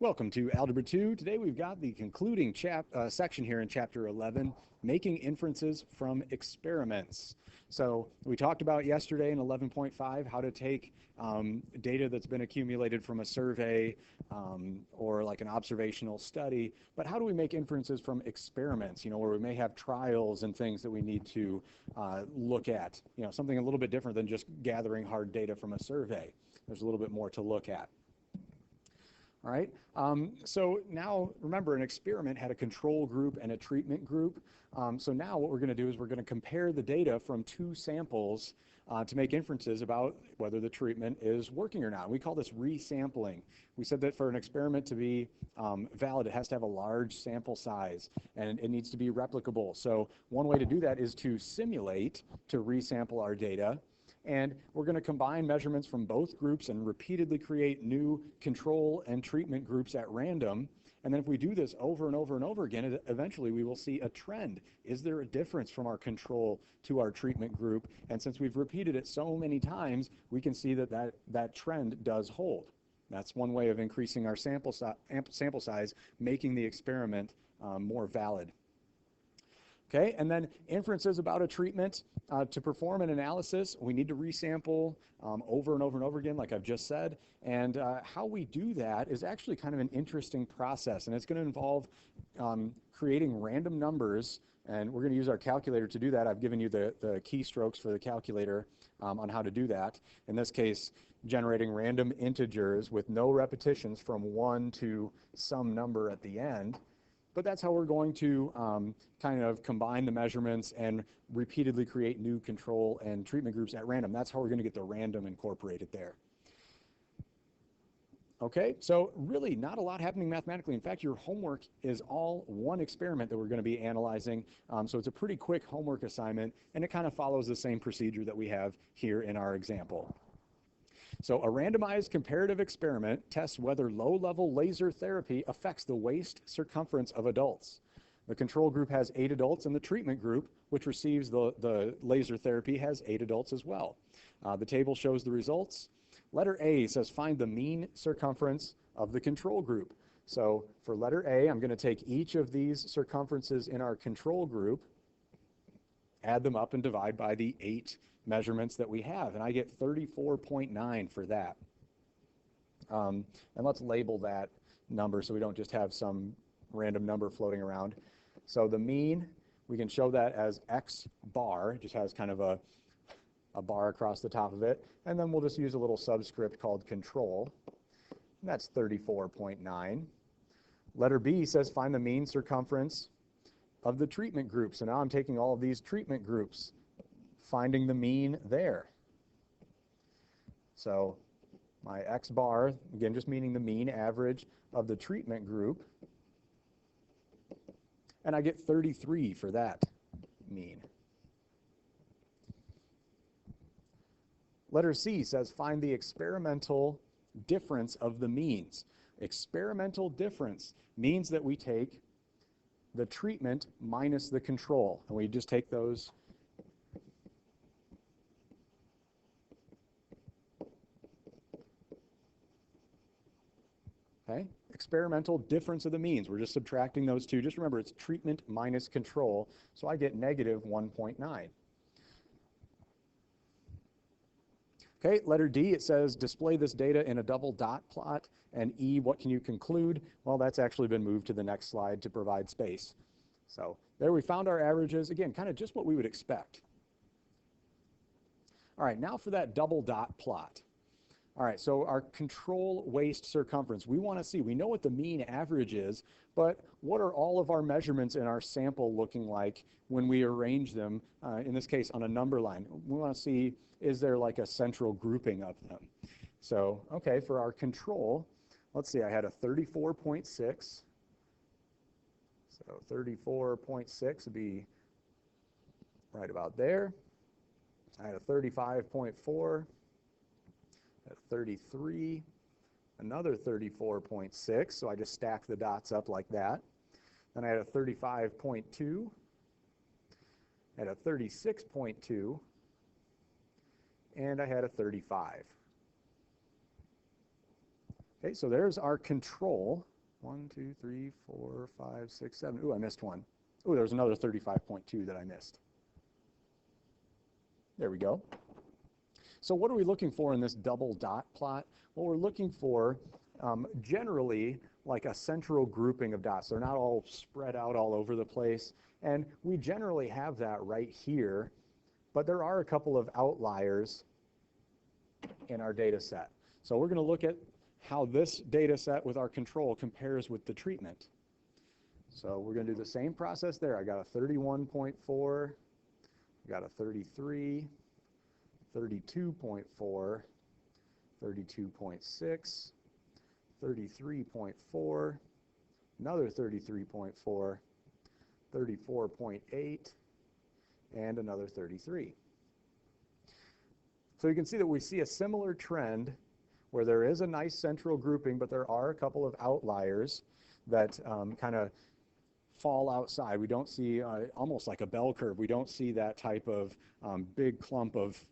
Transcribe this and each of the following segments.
Welcome to Algebra 2. Today we've got the concluding section here in Chapter 11, Making Inferences from Experiments. So we talked about yesterday in 11.5 how to take data that's been accumulated from a survey or like an observational study, but how do we make inferences from experiments, where we may have trials and things that we need to look at, something a little bit different than just gathering hard data from a survey. There's a little bit more to look at. All right, so now remember an experiment had a control group and a treatment group. So now what we're going to do is we're going to compare the data from two samples to make inferences about whether the treatment is working or not. We call this resampling. We said that for an experiment to be valid, it has to have a large sample size and it needs to be replicable. So one way to do that is to simulate to resample our data. And we're going to combine measurements from both groups and repeatedly create new control and treatment groups at random. And then if we do this over and over and over again, eventually we will see a trend. Is there a difference from our control to our treatment group? And since we've repeated it so many times, we can see that trend does hold. That's one way of increasing our sample size, making the experiment more valid. Okay, and then inferences about a treatment. To perform an analysis, we need to resample over and over and over again, like I've just said. And how we do that is actually kind of an interesting process, and it's going to involve creating random numbers, and we're going to use our calculator to do that. I've given you the keystrokes for the calculator on how to do that. In this case, generating random integers with no repetitions from 1 to some number at the end. But that's how we're going to kind of combine the measurements and repeatedly create new control and treatment groups at random. That's how we're going to get the random incorporated there. Okay, so really not a lot happening mathematically. In fact, your homework is all one experiment that we're going to be analyzing. So it's a pretty quick homework assignment, and it kind of follows the same procedure that we have here in our example. So a randomized comparative experiment tests whether low-level laser therapy affects the waist circumference of adults. The control group has 8 adults, and the treatment group, which receives the laser therapy, has 8 adults as well. The table shows the results. Letter A says find the mean circumference of the control group. So for letter A, I'm going to take each of these circumferences in our control group, add them up, and divide by the 8 measurements that we have, and I get 34.9 for that. And let's label that number so we don't just have some random number floating around. So the mean, we can show that as X bar. It just has kind of a bar across the top of it, and then we'll just use a little subscript called control, and that's 34.9. Letter B says find the mean circumference of the treatment group. So now I'm taking all of these treatment groups, finding the mean there. So my X bar, again, just meaning the mean average of the treatment group, and I get 33 for that mean. Letter C says find the experimental difference of the means. Experimental difference means that we take the treatment minus the control, and we just take those okay? Experimental difference of the means. We're just subtracting those two. Just remember, it's treatment minus control, so I get negative 1.9. Okay, letter D, it says display this data in a double dot plot, and E, what can you conclude? Well, that's actually been moved to the next slide to provide space. So there we found our averages. Again, kind of just what we would expect. All right, now for that double dot plot. All right, so our control waist circumference, we want to see, we know what the mean average is, but what are all of our measurements in our sample looking like when we arrange them, in this case, on a number line? We want to see, is there like a central grouping of them? So, okay, for our control, let's see, I had a 34.6. So 34.6 would be right about there. I had a 35.4. At 33, another 34.6, so I just stack the dots up like that. Then I had a 35.2, at a 36.2, and I had a 35. Okay, so there's our control. 1, 2, 3, 4, 5, 6, 7. Ooh, I missed one. Ooh, there's another 35.2 that I missed. There we go. So what are we looking for in this double dot plot? Well, we're looking for generally like a central grouping of dots. They're not all spread out all over the place. And we generally have that right here, but there are a couple of outliers in our data set. So we're going to look at how this data set with our control compares with the treatment. So we're going to do the same process there. I got a 31.4, got a 33, 32.4, 32.6, 33.4, another 33.4, 34.8, and another 33. So you can see that we see a similar trend where there is a nice central grouping, but there are a couple of outliers that kind of fall outside. We don't see, almost like a bell curve, we don't see that type of big clump of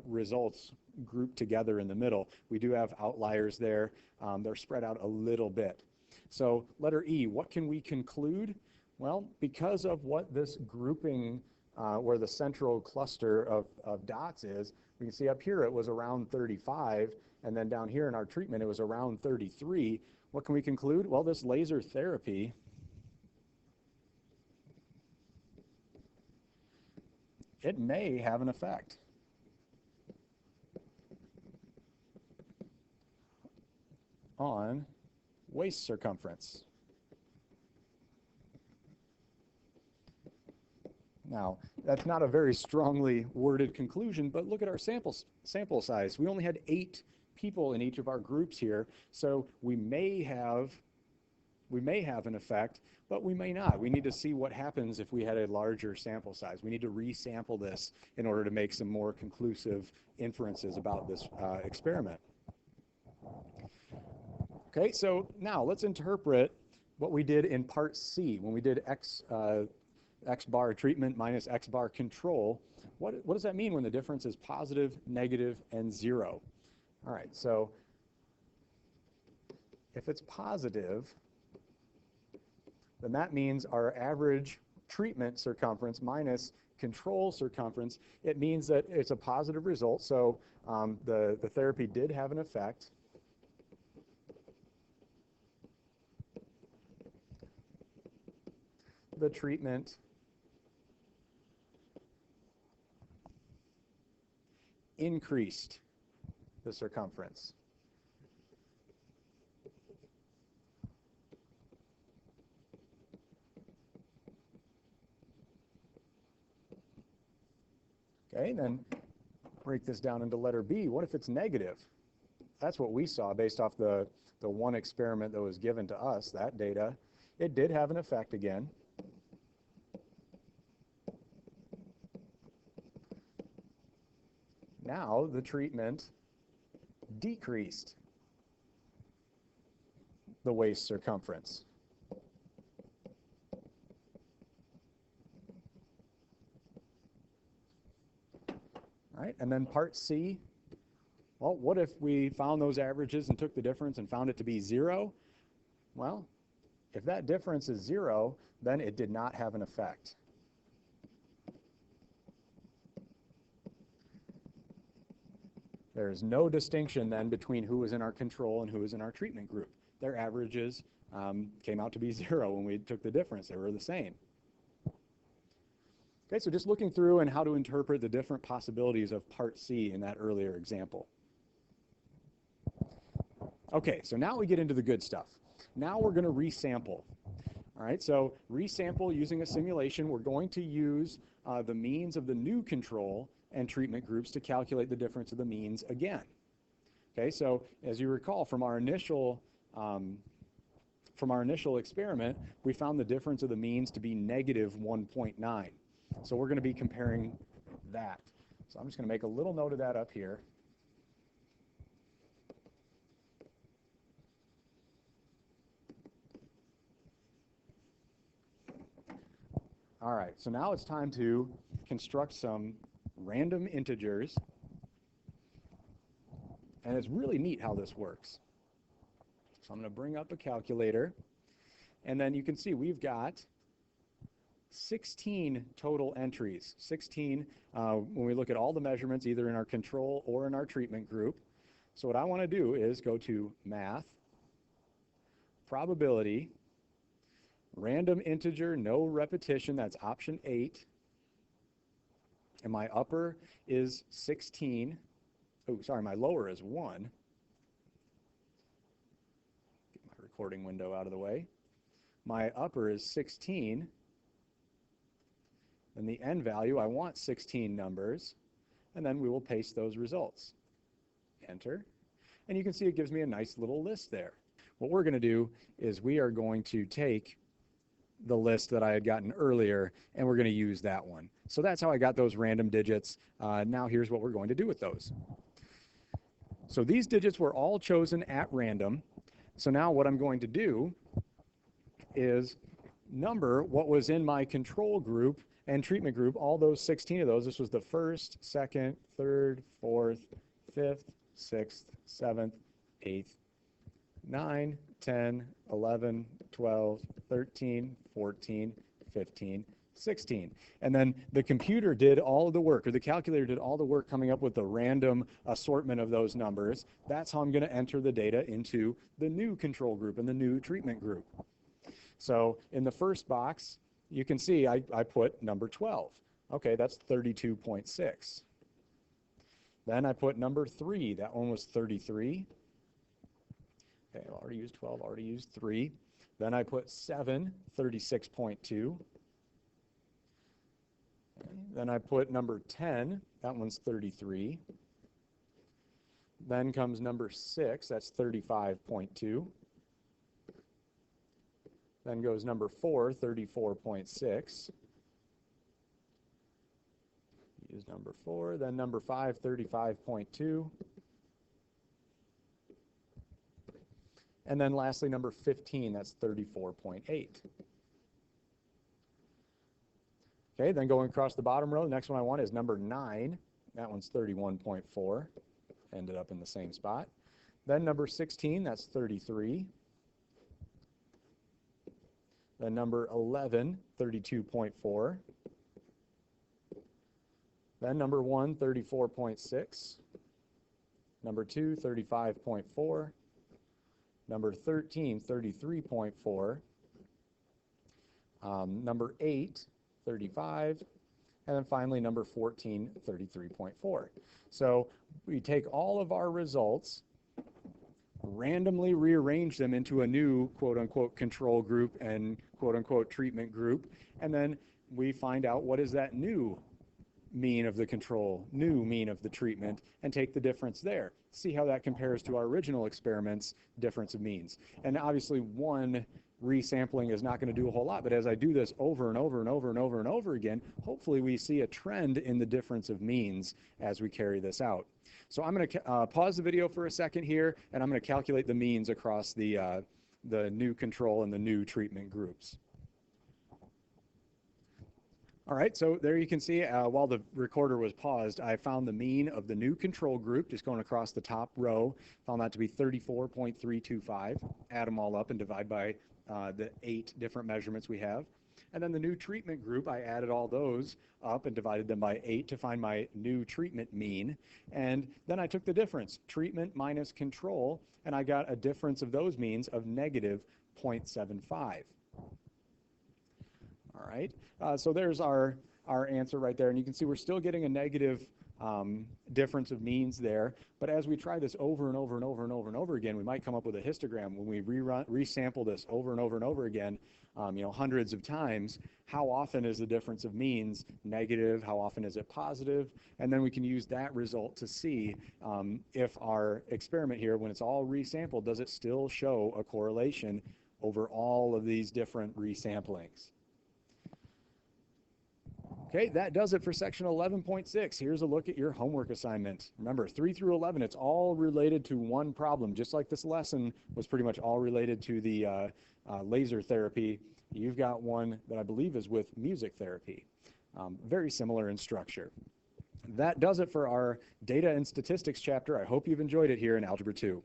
results grouped together in the middle. We do have outliers there. They're spread out a little bit. So letter E, what can we conclude? Well, because of what this grouping, where the central cluster of dots is, we can see up here it was around 35, and then down here in our treatment it was around 33. What can we conclude? Well, this laser therapy it may have an effect. On waist circumference. Now, that's not a very strongly worded conclusion, but look at our sample size. We only had 8 people in each of our groups here, so we may have an effect, but we may not. We need to see what happens if we had a larger sample size. We need to resample this in order to make some more conclusive inferences about this experiment. Okay, so now let's interpret what we did in part C when we did X bar treatment minus X bar control. What does that mean when the difference is positive, negative, and 0? All right, so if it's positive, then that means our average treatment circumference minus control circumference, it means that it's a positive result, so the therapy did have an effect. The treatment increased the circumference. Okay, then break this down into letter B. What if it's negative? That's what we saw based off the one experiment that was given to us, that data. It did have an effect again. Now the treatment decreased the waist circumference. All right, and then part C, well, what if we found those averages and took the difference and found it to be 0? Well, if that difference is 0, then it did not have an effect. There is no distinction then between who was in our control and who was in our treatment group. Their averages came out to be 0 when we took the difference. They were the same. Okay, so just looking through and how to interpret the different possibilities of part C in that earlier example. Okay, so now we get into the good stuff. Now we're going to resample. All right, so resample using a simulation. We're going to use the means of the new control and treatment groups to calculate the difference of the means again. Okay, so as you recall from our initial experiment, we found the difference of the means to be negative 1.9. So we're going to be comparing that. So I'm just going to make a little note of that up here. All right, so now it's time to construct some random integers. And it's really neat how this works. So I'm going to bring up a calculator, and then you can see we've got 16 total entries. 16 when we look at all the measurements, either in our control or in our treatment group. So what I want to do is go to Math, Probability, Random Integer, No Repetition, that's option 8. And my upper is 16. Oh, sorry, my lower is 1. Get my recording window out of the way. My upper is 16. And the end value, I want 16 numbers. And then we will paste those results. Enter. And you can see it gives me a nice little list there. What we're going to do is we are going to take the list that I had gotten earlier, and we're going to use that one. So that's how I got those random digits. Now here's what we're going to do with those. So these digits were all chosen at random. So now what I'm going to do is number what was in my control group and treatment group, all those 16 of those. This was the first, second, third, fourth, fifth, sixth, seventh, eighth, 9, 10, 11, 12, 13, 14, 15, 16. And then the computer did all of the work, or the calculator did all the work coming up with the random assortment of those numbers. That's how I'm going to enter the data into the new control group and the new treatment group. So in the first box, you can see I put number 12. Okay, that's 32.6. Then I put number 3. That one was 33. Okay, I already used 12, already used 3. Then I put 7, 36.2. Okay, then I put number 10. That one's 33. Then comes number 6. That's 35.2. Then goes number 4, 34.6. Use number 4. Then number 5, 35.2. And then lastly, number 15, that's 34.8. Okay, then going across the bottom row, the next one I want is number 9. That one's 31.4. Ended up in the same spot. Then number 16, that's 33. Then number 11, 32.4. Then number 1, 34.6. Number 2, 35.4. Number 13, 33.4. Number 8, 35. And then finally number 14, 33.4. So we take all of our results, randomly rearrange them into a new quote-unquote control group and quote-unquote treatment group, and then we find out what is that new mean of the control, new mean of the treatment, and take the difference there. See how that compares to our original experiment's difference of means. And obviously one resampling is not going to do a whole lot, but as I do this over and over and over and over and over again, hopefully we see a trend in the difference of means as we carry this out. So I'm going to pause the video for a second here, and I'm going to calculate the means across the new control and the new treatment groups. All right, so there you can see while the recorder was paused, I found the mean of the new control group, just going across the top row, found that to be 34.325. Add them all up and divide by the 8 different measurements we have. And then the new treatment group, I added all those up and divided them by 8 to find my new treatment mean. And then I took the difference, treatment minus control, and I got a difference of those means of negative 0.75. All right, so there's our answer right there. And you can see we're still getting a negative difference of means there. But as we try this over and over and over and over and over again, we might come up with a histogram when we resample this over and over and over again, hundreds of times. How often is the difference of means negative? How often is it positive? And then we can use that result to see if our experiment here, when it's all resampled, does it still show a correlation over all of these different resamplings? Okay, that does it for section 11.6. Here's a look at your homework assignment. Remember, 3 through 11, it's all related to one problem. Just like this lesson was pretty much all related to the laser therapy, you've got one that I believe is with music therapy. Very similar in structure. That does it for our data and statistics chapter. I hope you've enjoyed it here in Algebra 2.